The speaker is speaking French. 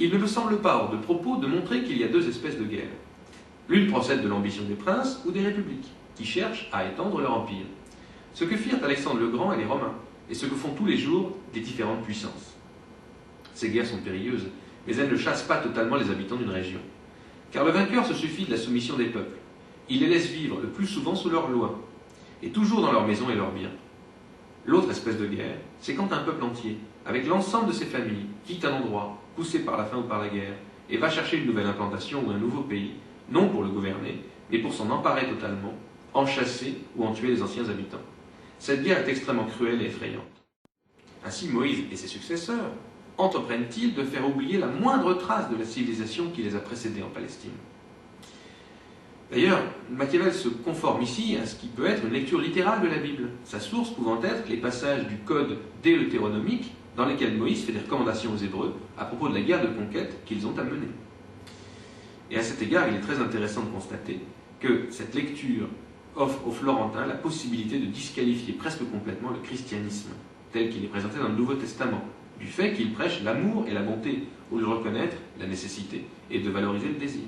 il ne me semble pas hors de propos de montrer qu'il y a deux espèces de guerre. L'une procède de l'ambition des princes ou des républiques, qui cherchent à étendre leur empire. Ce que firent Alexandre le Grand et les Romains, et ce que font tous les jours les différentes puissances. Ces guerres sont périlleuses, mais elles ne chassent pas totalement les habitants d'une région. Car le vainqueur se suffit de la soumission des peuples. Il les laisse vivre le plus souvent sous leurs lois, et toujours dans leurs maisons et leurs biens. L'autre espèce de guerre, c'est quand un peuple entier, avec l'ensemble de ses familles, quitte un endroit, poussé par la faim ou par la guerre, et va chercher une nouvelle implantation ou un nouveau pays, non pour le gouverner, mais pour s'en emparer totalement, en chasser ou en tuer les anciens habitants. Cette guerre est extrêmement cruelle et effrayante. Ainsi Moïse et ses successeurs entreprennent-ils de faire oublier la moindre trace de la civilisation qui les a précédés en Palestine. D'ailleurs, Machiavel se conforme ici à ce qui peut être une lecture littérale de la Bible, sa source pouvant être les passages du code deutéronomique dans lesquels Moïse fait des recommandations aux Hébreux à propos de la guerre de conquête qu'ils ont à mener. Et à cet égard, il est très intéressant de constater que cette lecture offre aux Florentins la possibilité de disqualifier presque complètement le christianisme, tel qu'il est présenté dans le Nouveau Testament, du fait qu'il prêche l'amour et la bonté, au lieu de reconnaître la nécessité et de valoriser le désir.